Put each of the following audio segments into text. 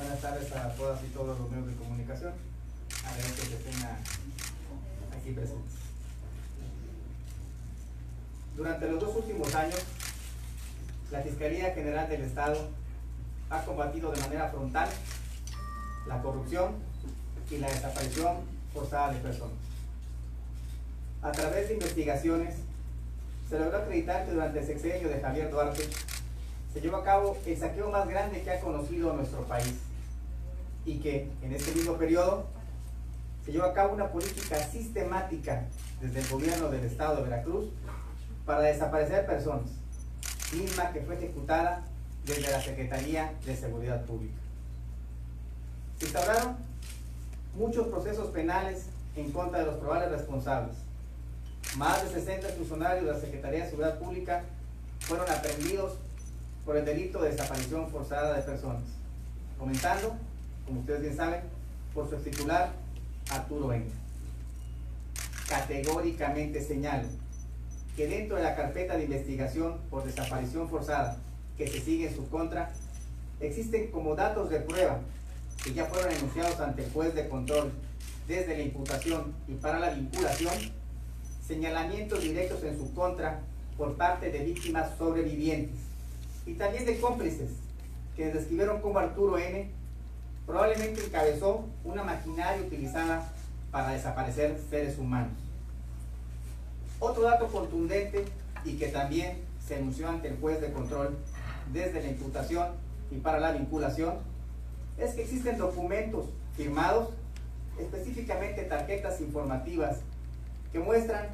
Buenas tardes a todas y todos los medios de comunicación. Agradezco que estén aquí presentes. Durante los 2 últimos años, la Fiscalía General del Estado ha combatido de manera frontal la corrupción y la desaparición forzada de personas. A través de investigaciones, se logró acreditar que durante el sexenio de Javier Duarte se llevó a cabo el saqueo más grande que ha conocido nuestro país y que en este mismo periodo se llevó a cabo una política sistemática desde el gobierno del estado de Veracruz para desaparecer personas, misma que fue ejecutada desde la Secretaría de Seguridad Pública. Se instauraron muchos procesos penales en contra de los probables responsables. Más de 60 funcionarios de la Secretaría de Seguridad Pública fueron aprehendidos por el delito de desaparición forzada de personas, comenzando, como ustedes bien saben, por su titular, Arturo N. Categóricamente señalo que dentro de la carpeta de investigación por desaparición forzada que se sigue en su contra, existen como datos de prueba que ya fueron enunciados ante el juez de control desde la imputación y para la vinculación, señalamientos directos en su contra por parte de víctimas sobrevivientes y también de cómplices que describieron como Arturo N. probablemente encabezó una maquinaria utilizada para desaparecer seres humanos. Otro dato contundente y que también se anunció ante el juez de control desde la imputación y para la vinculación es que existen documentos firmados, específicamente tarjetas informativas que muestran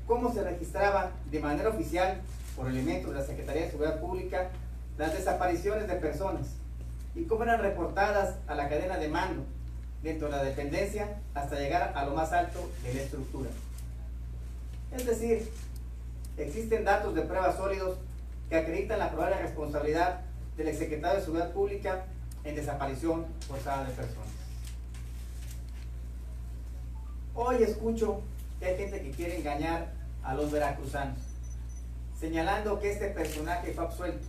cómo se registraban de manera oficial por elementos de la Secretaría de Seguridad Pública las desapariciones de personas y cómo eran reportadas a la cadena de mando dentro de la dependencia hasta llegar a lo más alto de la estructura. Es decir, existen datos de pruebas sólidos que acreditan la probable responsabilidad del exsecretario de Seguridad Pública en desaparición forzada de personas. Hoy escucho que hay gente que quiere engañar a los veracruzanos, señalando que este personaje fue absuelto.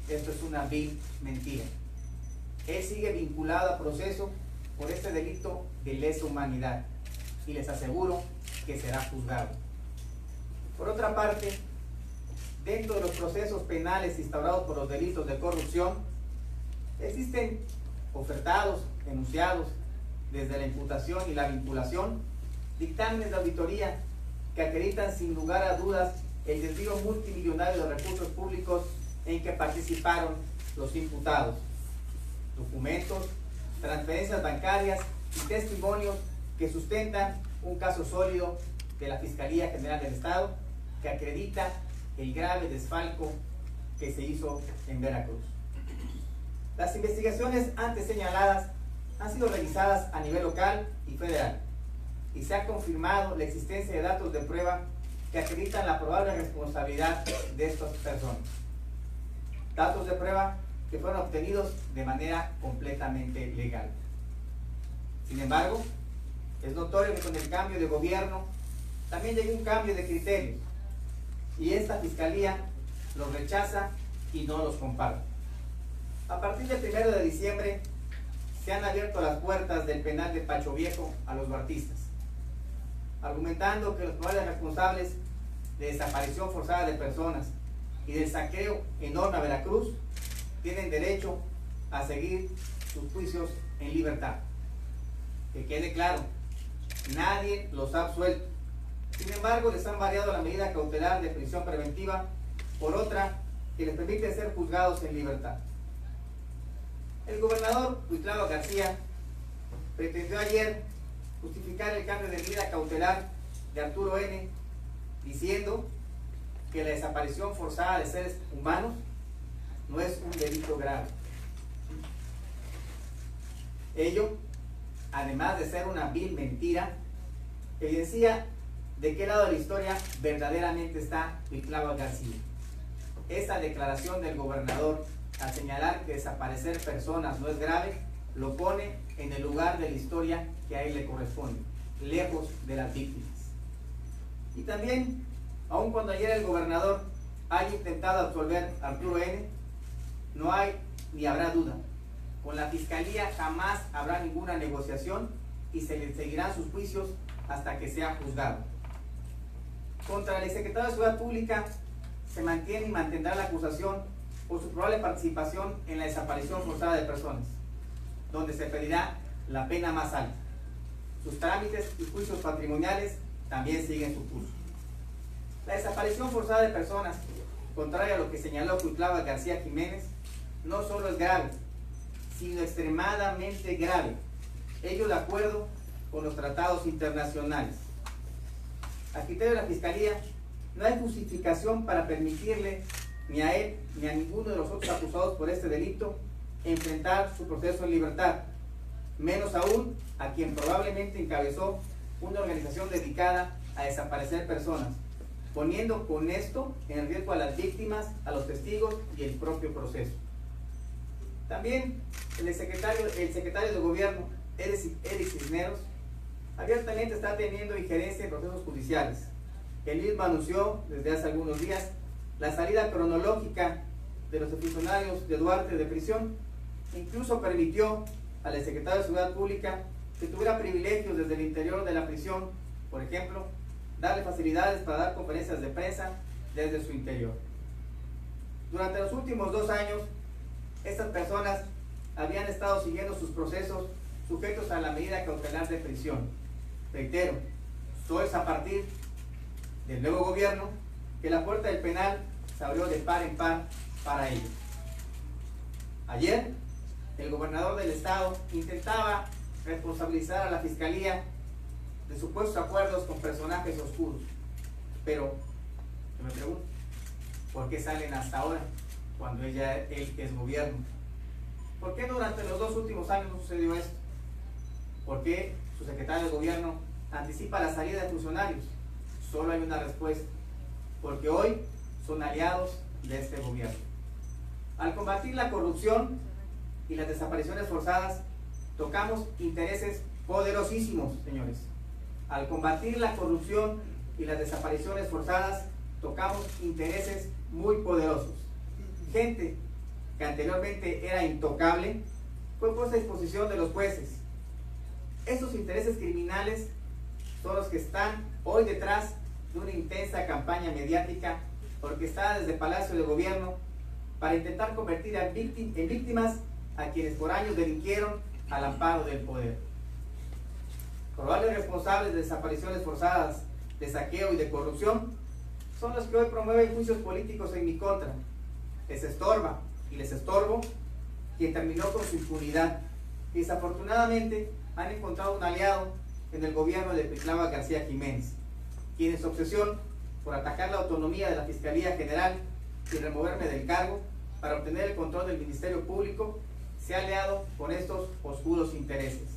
Esto es una vil mentira. Él sigue vinculado a proceso por este delito de lesa humanidad y les aseguro que será juzgado. Por otra parte, dentro de los procesos penales instaurados por los delitos de corrupción, existen ofertados, enunciados desde la imputación y la vinculación, dictámenes de auditoría que acreditan sin lugar a dudas el desvío multimillonario de recursos públicos en que participaron los imputados. Documentos, transferencias bancarias y testimonios que sustentan un caso sólido de la Fiscalía General del Estado que acredita el grave desfalco que se hizo en Veracruz. Las investigaciones antes señaladas han sido revisadas a nivel local y federal y se ha confirmado la existencia de datos de prueba que acreditan la probable responsabilidad de estas personas. Datos de prueba que fueron obtenidos de manera completamente legal. Sin embargo, es notorio que con el cambio de gobierno también llegó un cambio de criterios y esta Fiscalía los rechaza y no los comparte. A partir del 1 de diciembre se han abierto las puertas del penal de Pacho Viejo a los duartistas, argumentando que los probables responsables de desaparición forzada de personas y del saqueo enorme a Veracruz tienen derecho a seguir sus juicios en libertad. Que quede claro, nadie los ha absuelto. Sin embargo, les han variado la medida cautelar de prisión preventiva por otra que les permite ser juzgados en libertad. El gobernador Cuitlavo García pretendió ayer justificar el cambio de medida cautelar de Arturo N. diciendo que la desaparición forzada de seres humanos no es un delito grave. Ello, además de ser una vil mentira, evidencia de qué lado de la historia verdaderamente está Cuitlavo García. Esa declaración del gobernador al señalar que desaparecer personas no es grave, lo pone en el lugar de la historia que a él le corresponde, lejos de las víctimas. Y también, aun cuando ayer el gobernador haya intentado absolver a Arturo N., no hay ni habrá duda Con la Fiscalía jamás habrá ninguna negociación y se le seguirán sus juicios hasta que sea juzgado. Contra el exsecretario de Seguridad Pública se mantiene y mantendrá la acusación por su probable participación en la desaparición forzada de personas, donde se pedirá la pena más alta. Sus trámites y juicios patrimoniales también siguen su curso. La desaparición forzada de personas, contrario a lo que señaló Cuitlava García Jiménez, no solo es grave, sino extremadamente grave, ello de acuerdo con los tratados internacionales. A criterio de la Fiscalía, no hay justificación para permitirle ni a él ni a ninguno de los otros acusados por este delito enfrentar su proceso en libertad, menos aún a quien probablemente encabezó una organización dedicada a desaparecer personas, poniendo con esto en riesgo a las víctimas, a los testigos y el propio proceso. También el secretario de Gobierno, Eric Cisneros, abiertamente está teniendo injerencia en procesos judiciales. Él mismo anunció desde hace algunos días la salida cronológica de los funcionarios de Duarte de prisión. Incluso permitió al secretario de Seguridad Pública que tuviera privilegios desde el interior de la prisión, por ejemplo, darle facilidades para dar conferencias de prensa desde su interior. Durante los últimos 2 años, estas personas habían estado siguiendo sus procesos sujetos a la medida cautelar de prisión. Reitero, solo es a partir del nuevo gobierno que la puerta del penal se abrió de par en par para ellos. Ayer, el gobernador del estado intentaba responsabilizar a la Fiscalía de supuestos acuerdos con personajes oscuros. Pero, yo me pregunto, ¿por qué salen hasta ahora, cuando él es gobierno? ¿Por qué durante los 2 últimos años no sucedió esto? ¿Por qué su secretario de gobierno anticipa la salida de funcionarios? Solo hay una respuesta: porque hoy son aliados de este gobierno. Al combatir la corrupción y las desapariciones forzadas, tocamos intereses poderosísimos, señores. Al combatir la corrupción y las desapariciones forzadas, tocamos intereses muy poderosos. Gente que anteriormente era intocable fue puesta a disposición de los jueces. Estos intereses criminales son los que están hoy detrás de una intensa campaña mediática orquestada desde el Palacio de Gobierno para intentar convertir en víctimas a quienes por años delinquieron al amparo del poder. Probables responsables de desapariciones forzadas, de saqueo y de corrupción son los que hoy promueven juicios políticos en mi contra. Les estorba y les estorbo quien terminó con su impunidad. Y desafortunadamente han encontrado un aliado en el gobierno de Cuitlava García Jiménez, quien en su obsesión por atacar la autonomía de la Fiscalía General y removerme del cargo para obtener el control del Ministerio Público, se ha aliado con estos oscuros intereses.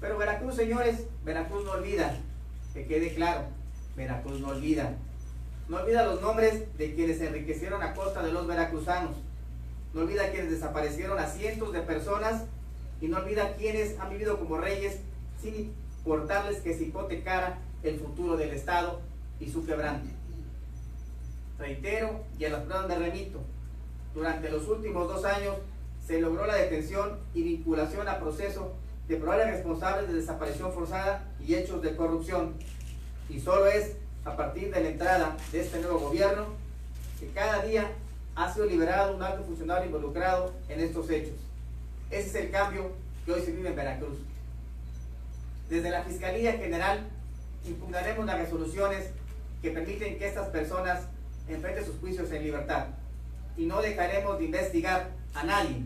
Pero Veracruz, señores, Veracruz no olvida, que quede claro, Veracruz no olvida. No olvida los nombres de quienes se enriquecieron a costa de los veracruzanos. No olvida quienes desaparecieron a cientos de personas y no olvida quienes han vivido como reyes sin importarles que se hipotecara el futuro del Estado y su quebranto. Reitero y a las pruebas me remito. Durante los últimos 2 años se logró la detención y vinculación a proceso de probables responsables de desaparición forzada y hechos de corrupción. Y solo es a partir de la entrada de este nuevo gobierno que cada día ha sido liberado un alto funcionario involucrado en estos hechos. Ese es el cambio que hoy se vive en Veracruz. Desde la Fiscalía General impugnaremos las resoluciones que permiten que estas personas enfrenten sus juicios en libertad y no dejaremos de investigar a nadie,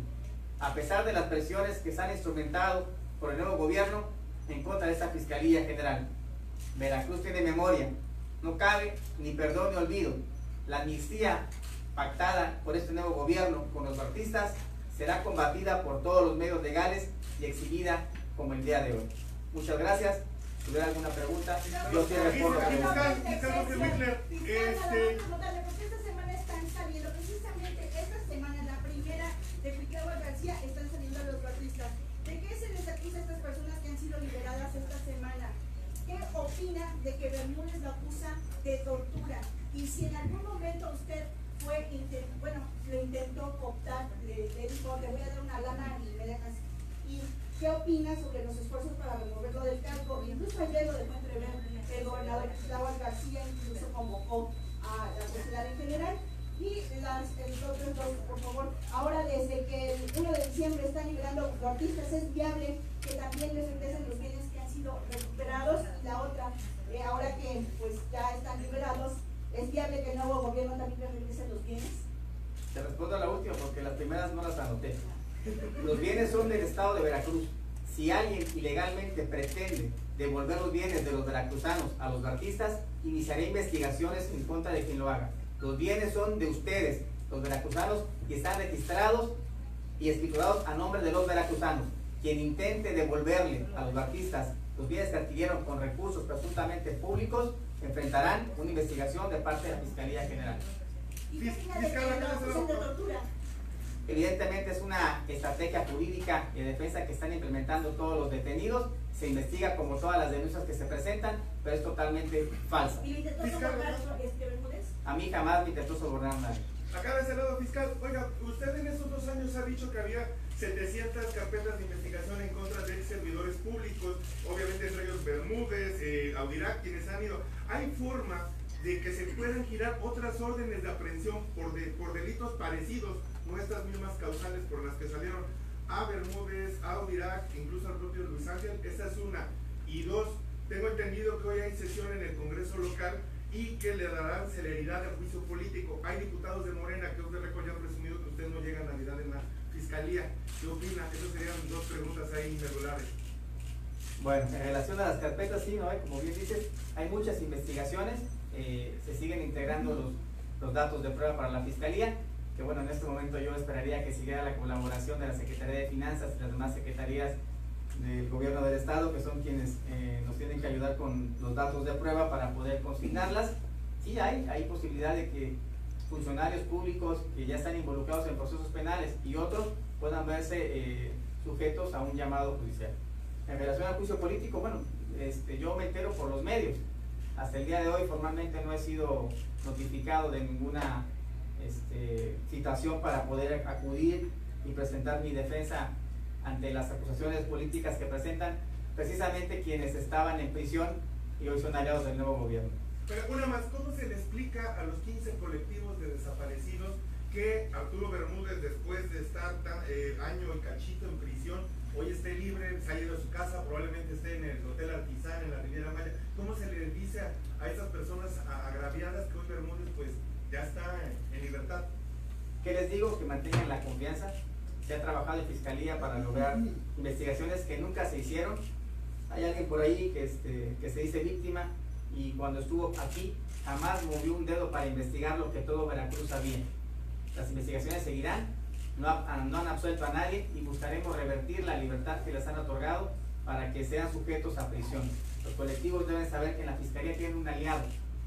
a pesar de las presiones que se han instrumentado por el nuevo gobierno en contra de esta Fiscalía General. Veracruz tiene memoria, no cabe ni perdón ni olvido. La amnistía pactada por este nuevo gobierno con los artistas será combatida por todos los medios legales y exhibida como el día de hoy. Muchas gracias. Si hubiera alguna pregunta, yo sí respondo. Esta semana están saliendo, precisamente esta semana, la primera de Cuitlava García, están saliendo los artistas. ¿De qué se les acusa a estas personas que han sido liberadas esta semana? ¿Qué opina de que Bermúdez lo acusa de tortura? Y si en algún momento usted lo intentó cooptar, le dijo, le voy a dar una ¿Qué opina sobre los esfuerzos para removerlo del cargo? Incluso ayer lo dejó entrever el gobernador Cristóbal García, incluso convocó a la sociedad en general. Y los otros dos, por favor. Ahora, desde que el 1 de diciembre están liberando artistas, ¿es viable que también les regresen los bienes que han sido recuperados? Y la otra, ahora que pues ya están liberados, ¿es viable que el nuevo gobierno también les regrese los bienes? Te respondo a la última porque las primeras no las anoté. Los bienes son del estado de Veracruz. Si alguien ilegalmente pretende devolver los bienes de los veracruzanos a los artistas, iniciaré investigaciones en contra de quien lo haga. Los bienes son de ustedes, los veracruzanos, y están registrados y escriturados a nombre de los veracruzanos. Quien intente devolverle a los artistas los bienes que adquirieron con recursos presuntamente públicos, enfrentarán una investigación de parte de la Fiscalía General. ¿Y qué opina de que lo acusen de tortura? Evidentemente es una estrategia jurídica de defensa que están implementando todos los detenidos. Se investiga como todas las denuncias que se presentan, pero es totalmente falsa. ¿Y le intentó sobornar Bermúdez? A mí jamás me intentó sobornar a nadie. Acá de ese lado, fiscal, oiga, usted en esos 2 años ha dicho que había 700 carpetas de investigación en contra de ex servidores públicos, obviamente entre ellos Bermúdez, Audirac, quienes han ido. ¿Hay forma de que se puedan girar otras órdenes de aprehensión por delitos parecidos, no estas mismas causales por las que salieron a Bermúdez, a Audirac, incluso al propio Luis Ángel? Esa es una. Y 2, tengo entendido que hoy hay sesión en el Congreso local y que le darán celeridad al juicio político. Hay diputados de Morena que usted recuerda, han presumido que usted no llega a Navidad en la Fiscalía. ¿Qué opina? Esas serían 2 preguntas ahí irregulares. Bueno, en relación a las carpetas, sí, ¿no? Como bien dices, hay muchas investigaciones, se siguen integrando los datos de prueba para la Fiscalía, que bueno, en este momento yo esperaría que siguiera la colaboración de la Secretaría de Finanzas y las demás secretarías del Gobierno del Estado, que son quienes nos tienen que ayudar con los datos de prueba para poder consignarlas. Sí hay posibilidad de que funcionarios públicos que ya están involucrados en procesos penales y otros puedan verse sujetos a un llamado judicial. En relación al juicio político, bueno, yo me entero por los medios. Hasta el día de hoy formalmente no he sido notificado de ninguna citación para poder acudir y presentar mi defensa ante las acusaciones políticas que presentan precisamente quienes estaban en prisión y hoy son aliados del nuevo gobierno. Pero una más, ¿cómo se le explica a los 15 colectivos de desaparecidos que Arturo Bermúdez, después de estar año y cachito en prisión, hoy esté libre, se ha ido a su casa, probablemente esté en el Hotel Artizán, en la Riviera Maya? ¿Cómo se le dice a esas personas agraviadas que hoy Bermúdez pues ya está en libertad? ¿Qué les digo? Que mantengan la confianza. Se ha trabajado en Fiscalía para lograr investigaciones que nunca se hicieron. Hay alguien por ahí que se dice víctima y cuando estuvo aquí jamás movió un dedo para investigar lo que todo Veracruz sabía. Las investigaciones seguirán, no han absuelto a nadie y buscaremos revertir la libertad que les han otorgado para que sean sujetos a prisión. Los colectivos deben saber que en la Fiscalía tienen un aliado,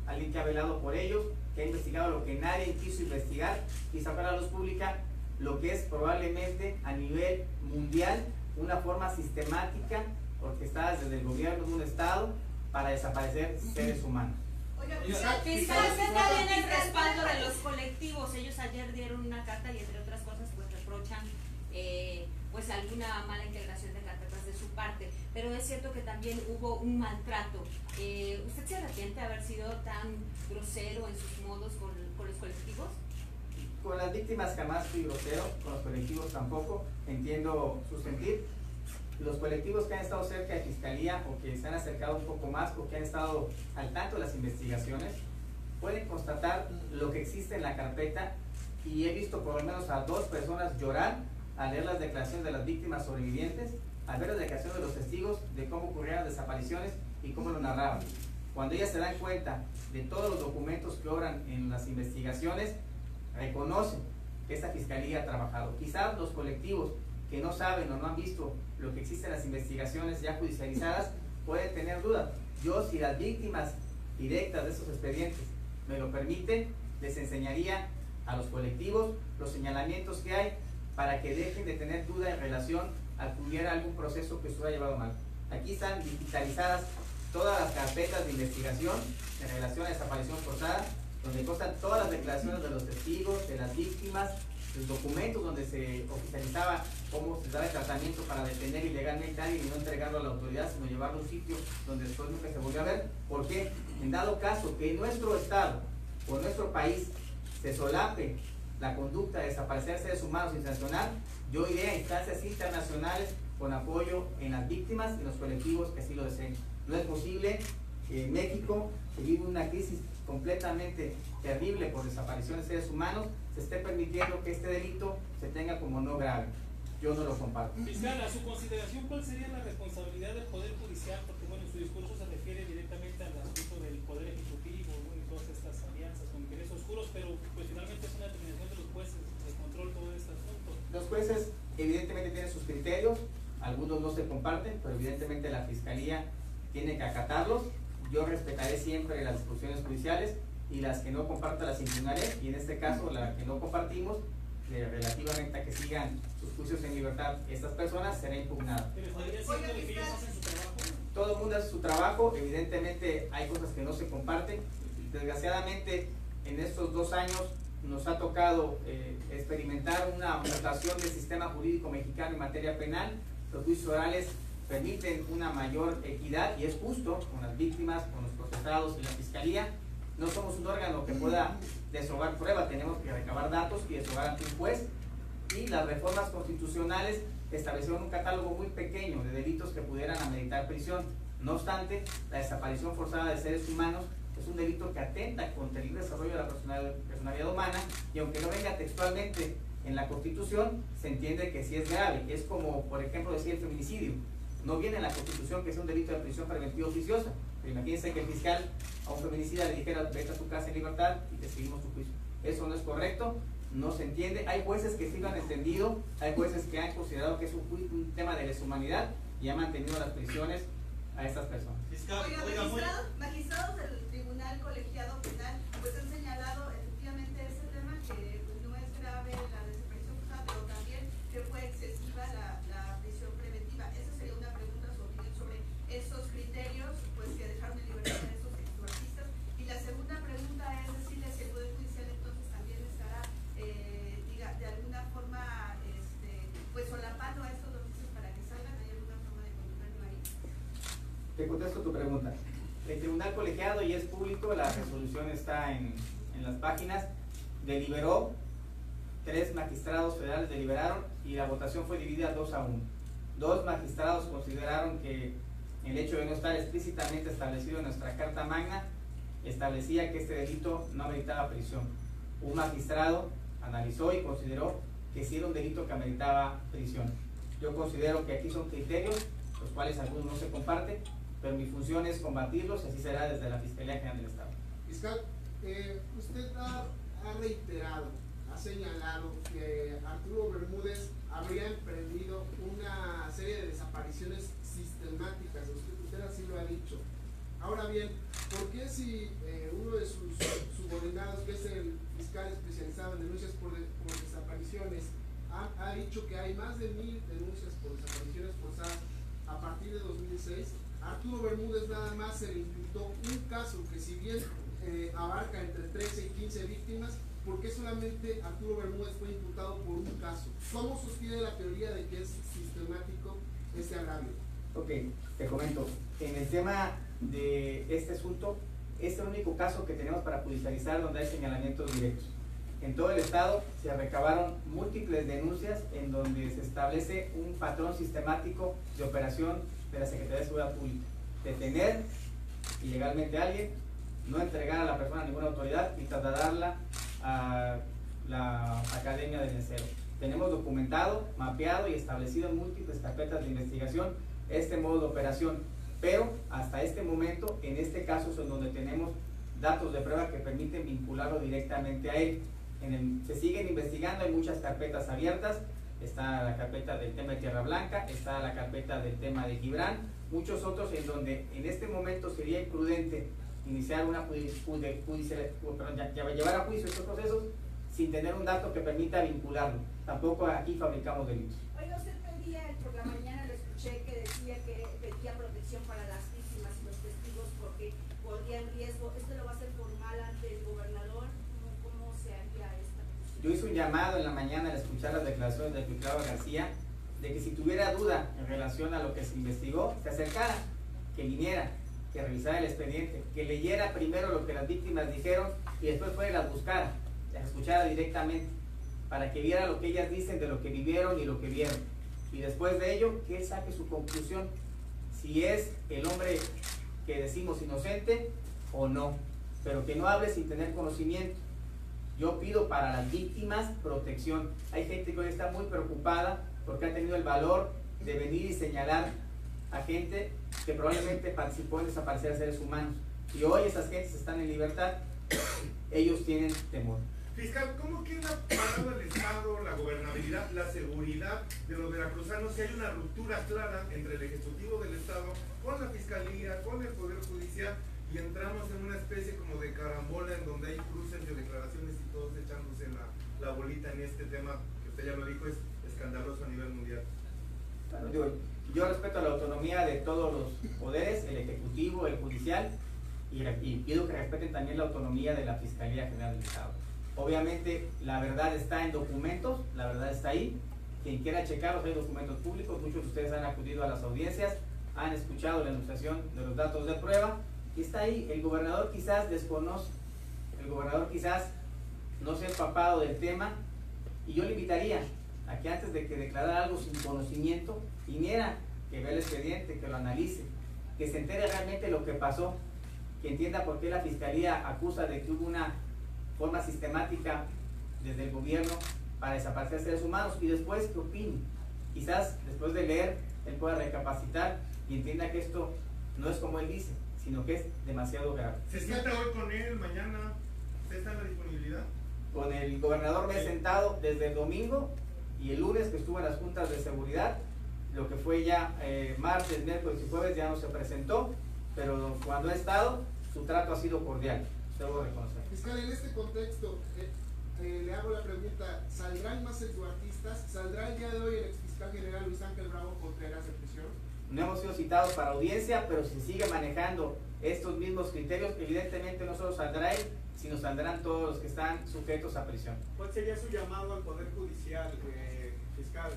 alguien que ha velado por ellos, que ha investigado lo que nadie quiso investigar y sacar a la luz pública lo que es probablemente a nivel mundial una forma sistemática orquestada desde el gobierno de un estado para desaparecer seres humanos. Fiscal, está bien el respaldo de los colectivos. Ellos ayer dieron una carta y entre otras cosas pues reprochan pues alguna mala integración de carpetas de su parte, pero es cierto que también hubo un maltrato. ¿Usted se arrepiente de haber sido tan grosero en sus modos con los colectivos? Con las víctimas jamás fui grosero, con los colectivos tampoco, entiendo su sentir. Los colectivos que han estado cerca de Fiscalía o que se han acercado un poco más o que han estado al tanto de las investigaciones pueden constatar lo que existe en la carpeta y he visto por lo menos a 2 personas llorar al leer las declaraciones de las víctimas sobrevivientes, al ver las declaraciones de los testigos de cómo ocurrieron las desapariciones y cómo lo narraban. Cuando ellas se dan cuenta de todos los documentos que obran en las investigaciones, reconocen que esta Fiscalía ha trabajado. Quizás los colectivos que no saben o no han visto lo que existe en las investigaciones ya judicializadas pueden tener dudas. Yo, si las víctimas directas de esos expedientes me lo permiten, les enseñaría a los colectivos los señalamientos que hay para que dejen de tener duda en relación a que hubiera algún proceso que se hubiera llevado mal. Aquí están digitalizadas todas las carpetas de investigación en relación a desaparición forzada, donde constan todas las declaraciones de los testigos, de las víctimas, los documentos donde se oficializaba cómo se daba el tratamiento para detener ilegalmente a alguien y no entregarlo a la autoridad, sino llevarlo a un sitio donde después nunca se volvió a ver. Porque en dado caso que en nuestro estado o en nuestro país se solape la conducta de desaparecer seres humanos sin sancionar, yo iré a instancias internacionales con apoyo en las víctimas y los colectivos que así lo deseen. No es posible que en México, que vive una crisis completamente terrible por desaparición de seres humanos, se esté permitiendo que este delito se tenga como no grave. Yo no lo comparto. Fiscal, a su consideración, ¿cuál sería la responsabilidad del Poder Judicial? Porque bueno, en su discurso se refiere directamente al asunto del Poder Ejecutivo, bueno, y todas estas alianzas con intereses oscuros, pero pues finalmente es una determinación de los jueces de control todo este asunto. Los jueces evidentemente tienen sus criterios, algunos no se comparten, pero evidentemente la Fiscalía tiene que acatarlos. Yo respetaré siempre las disposiciones judiciales y las que no comparta las impugnaré, y en este caso la que no compartimos, relativamente a que sigan sus juicios en libertad estas personas, será impugnada. Pero estaría diciendo de que ellos hacen su trabajo. Todo el mundo hace su trabajo, evidentemente hay cosas que no se comparten. Desgraciadamente en estos 2 años nos ha tocado experimentar una mutación del sistema jurídico mexicano en materia penal. Los juicios orales permiten una mayor equidad y es justo con las víctimas, con los procesados y la Fiscalía. No somos un órgano que pueda deshogar prueba, tenemos que recabar datos y deshogar ante un juez. Y las reformas constitucionales establecieron un catálogo muy pequeño de delitos que pudieran ameritar prisión. No obstante, la desaparición forzada de seres humanos es un delito que atenta contra el desarrollo de la personalidad humana, y aunque no venga textualmente en la Constitución, se entiende que sí es grave. Es como, por ejemplo, decir el feminicidio. No viene en la Constitución que es un delito de prisión preventiva oficiosa. Pero imagínense que el fiscal a un feminicida le dijera: vete a tu casa en libertad y te seguimos tu juicio. Eso no es correcto, no se entiende. Hay jueces que sí lo han entendido, hay jueces que han considerado que es un tema de lesa humanidad y han mantenido las prisiones a estas personas. Fiscal, Oiga, magistrados del Tribunal Colegiado Penal pues han señalado efectivamente ese tema, que pues, no es grave la desaparición forzada, pero también que fue excesiva la prisión preventiva. Esa sería una pregunta, su opinión sobre esos criterios pues que dejaron en libertad a esos exorcistas. Y la segunda pregunta es decirle si el Poder Judicial entonces también estará de alguna forma pues solapando a estos oficios para que salgan. ¿Hay alguna forma de controlarlo ahí? Te contesto tu pregunta. El Tribunal Colegiado y es público, la resolución está en las páginas, deliberó, 3 magistrados federales deliberaron y la votación fue dividida 2-1. 2 magistrados consideraron que el hecho de no estar explícitamente establecido en nuestra Carta Magna establecía que este delito no ameritaba prisión. Un magistrado analizó y consideró que sí era un delito que ameritaba prisión. Yo considero que aquí son criterios, los cuales algunos no se comparten, pero mi función es combatirlos, y así será desde la Fiscalía General del Estado. Fiscal, usted ha reiterado, ha señalado que Arturo Bermúdez habría emprendido una serie de desapariciones sistemáticas, usted así lo ha dicho. Ahora bien, ¿por qué si uno de sus subordinados, que es el fiscal especializado en denuncias por desapariciones, ha dicho que hay más de 1000 denuncias por desapariciones forzadas a partir de 2006, Arturo Bermúdez nada más se le imputó un caso que, si bien abarca entre 13 y 15 víctimas, ¿por qué solamente Arturo Bermúdez fue imputado por un caso? ¿Cómo sostiene la teoría de que es sistemático este agravio? Ok, te comento. En el tema de este asunto, este es el único caso que tenemos para judicializar donde hay señalamientos directos. En todo el estado se recabaron múltiples denuncias en donde se establece un patrón sistemático de operación de la Secretaría de Seguridad Pública: detener ilegalmente a alguien, no entregar a la persona a ninguna autoridad y trasladarla a la Academia del Encero. Tenemos documentado, mapeado y establecido en múltiples carpetas de investigación este modo de operación, pero hasta este momento, en este caso es en donde tenemos datos de prueba que permiten vincularlo directamente a él. Se siguen investigando, hay muchas carpetas abiertas, está la carpeta del tema de Tierra Blanca, está la carpeta del tema de Gibran, muchos otros en donde en este momento sería imprudente iniciar una llevar a juicio estos procesos sin tener un dato que permita vincularlo. Tampoco aquí fabricamos delitos. Oiga, usted pedía, por la mañana lo escuché, que decía que pedía protección para las víctimas y los testigos porque podría en riesgo. ¿Esto lo va a hacer formal ante el gobernador? ¿Cómo se haría esta petición? Yo hice un llamado en la mañana al escuchar las declaraciones de Cuitlava García de que si tuviera duda en relación a lo que se investigó, se acercara, que viniera, que revisara el expediente, que leyera primero lo que las víctimas dijeron y después fuera y las buscara, las escuchara directamente, para que viera lo que ellas dicen de lo que vivieron y lo que vieron. Y después de ello, que él saque su conclusión, si es el hombre que decimos inocente o no, pero que no hable sin tener conocimiento. Yo pido para las víctimas protección. Hay gente que hoy está muy preocupada porque ha tenido el valor de venir y señalar a gente que probablemente participó en desaparecer a seres humanos. Y hoy esas gentes están en libertad, ellos tienen temor. Fiscal, ¿cómo queda parado el Estado, la gobernabilidad, la seguridad de los veracruzanos si hay una ruptura clara entre el Ejecutivo del Estado con la Fiscalía, con el Poder Judicial, y entramos en una especie como de carambola en donde hay cruces de declaraciones y todos echándose la bolita en este tema que usted ya lo dijo, es escandaloso a nivel mundial? Bueno, digo, yo respeto la autonomía de todos los poderes, el Ejecutivo, el Judicial, y pido que respeten también la autonomía de la Fiscalía General del Estado. Obviamente la verdad está en documentos, la verdad está ahí. Quien quiera checarlos, hay documentos públicos, muchos de ustedes han acudido a las audiencias, han escuchado la enunciación de los datos de prueba, y está ahí. El gobernador quizás desconoce, el gobernador quizás no se ha empapado del tema, y yo le invitaría a que antes de que declarara algo sin conocimiento, viniera, que vea el expediente, que lo analice, que se entere realmente lo que pasó, que entienda por qué la Fiscalía acusa de que hubo una forma sistemática desde el gobierno para desaparecer seres humanos, y después que opine. Quizás después de leer él pueda recapacitar y entienda que esto no es como él dice, sino que es demasiado grave. ¿Se sienta hoy con él, mañana? ¿Usted está en la disponibilidad? Con el gobernador me he sentado desde el domingo y el lunes que estuvo en las juntas de seguridad. Lo que fue ya martes, miércoles y jueves ya no se presentó, pero cuando ha estado, su trato ha sido cordial, debo reconocer. Fiscal, en este contexto, le hago la pregunta, ¿saldrán más exartistas? ¿Saldrá el día de hoy el exfiscal general Luis Ángel Bravo Contreras de prisión? No hemos sido citados para audiencia, pero si sigue manejando estos mismos criterios, evidentemente no solo saldrá él, sino saldrán todos los que están sujetos a prisión. ¿Cuál sería su llamado al Poder Judicial, fiscal?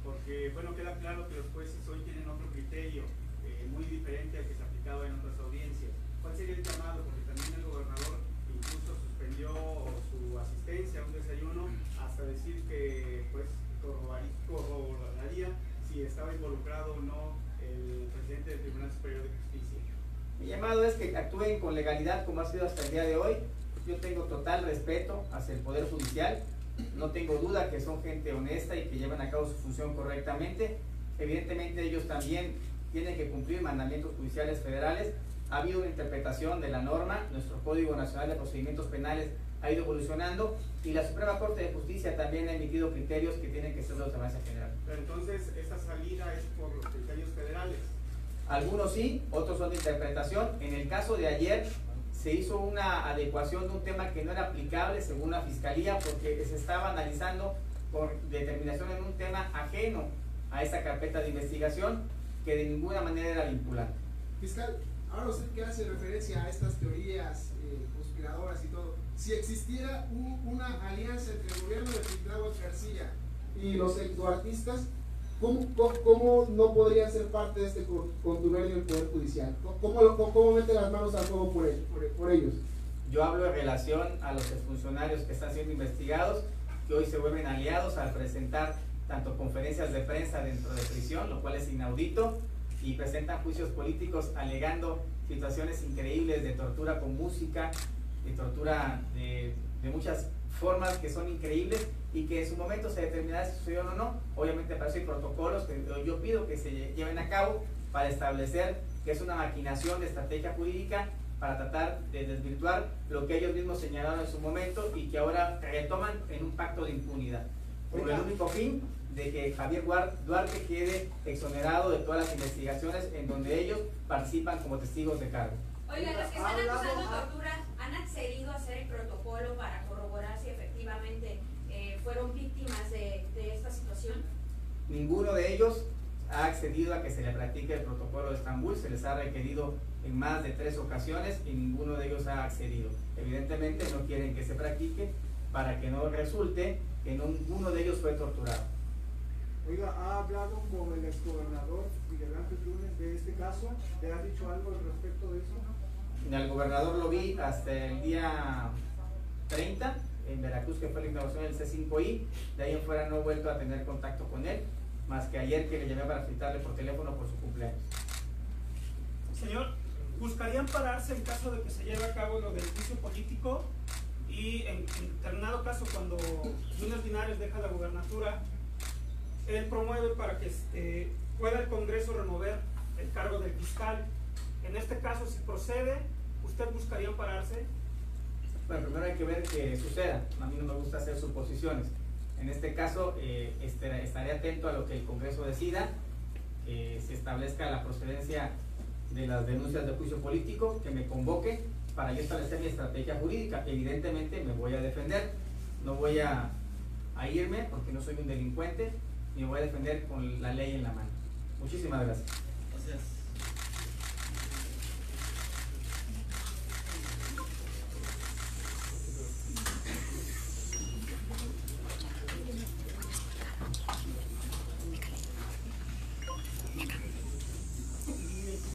Porque, bueno, queda claro que los jueces hoy tienen otro criterio, muy diferente al que se aplicaba en otras audiencias. ¿Cuál sería el llamado? Porque también el gobernador incluso suspendió su asistencia a un desayuno hasta decir que, pues, corroboraría si estaba involucrado o no el presidente del Tribunal Superior de Justicia. Mi llamado es que actúen con legalidad como ha sido hasta el día de hoy. Yo tengo total respeto hacia el Poder Judicial, no tengo duda que son gente honesta y que llevan a cabo su función correctamente. Evidentemente ellos también tienen que cumplir mandamientos judiciales federales. Ha habido una interpretación de la norma, nuestro Código Nacional de Procedimientos Penales ha ido evolucionando y la Suprema Corte de Justicia también ha emitido criterios que tienen que ser de observancia general. Pero entonces, ¿esta salida es por los criterios federales? Algunos sí, otros son de interpretación. En el caso de ayer se hizo una adecuación de un tema que no era aplicable según la Fiscalía porque se estaba analizando por determinación en un tema ajeno a esa carpeta de investigación que de ninguna manera era vinculante. Fiscal, ahora usted que hace referencia a estas teorías conspiradoras y todo, si existiera una alianza entre el gobierno de Cuitlava García y los exartistas, ¿cómo no podrían ser parte de este contubernio del Poder Judicial? ¿Cómo mete las manos al fuego por ellos? Yo hablo en relación a los exfuncionarios que están siendo investigados, que hoy se vuelven aliados al presentar tanto conferencias de prensa dentro de prisión, lo cual es inaudito, y presentan juicios políticos alegando situaciones increíbles de tortura con música, de tortura de muchas formas que son increíbles y que en su momento se determinará si sucedió o no. Obviamente para eso hay protocolos que yo pido que se lleven a cabo para establecer que es una maquinación de estrategia jurídica para tratar de desvirtuar lo que ellos mismos señalaron en su momento y que ahora retoman en un pacto de impunidad, con el único fin de que Javier Duarte quede exonerado de todas las investigaciones en donde ellos participan como testigos de cargo. Oiga, los que están acusando tortura han accedido a hacer el protocolo para corroborar si efectivamente fueron víctimas de esta situación. Ninguno de ellos ha accedido a que se le practique el protocolo de Estambul, se les ha requerido en más de 3 ocasiones y ninguno de ellos ha accedido. Evidentemente no quieren que se practique para que no resulte que ninguno de ellos fue torturado. Oiga, ¿ha hablado con el exgobernador Miguel Ángel Yunes de este caso? ¿Le ha dicho algo al respecto de eso? El gobernador lo vi hasta el día 30 en Veracruz, que fue la inauguración del C5I. De ahí en fuera no he vuelto a tener contacto con él, más que ayer que le llamé para felicitarle por teléfono por su cumpleaños. Señor, ¿buscarían pararse en caso de que se lleve a cabo lo del juicio político? Y en determinado caso, cuando Yunes Linares deja la gubernatura, él promueve para que pueda el Congreso remover el cargo del fiscal. En este caso, si procede, ¿usted buscaría pararse? Bueno, primero hay que ver que suceda. A mí no me gusta hacer suposiciones. En este caso, estaré atento a lo que el Congreso decida, que se establezca la procedencia de las denuncias de juicio político, que me convoque para yo establecer mi estrategia jurídica. Evidentemente me voy a defender, no voy a irme porque no soy un delincuente, me voy a defender con la ley en la mano. Muchísimas gracias. Gracias.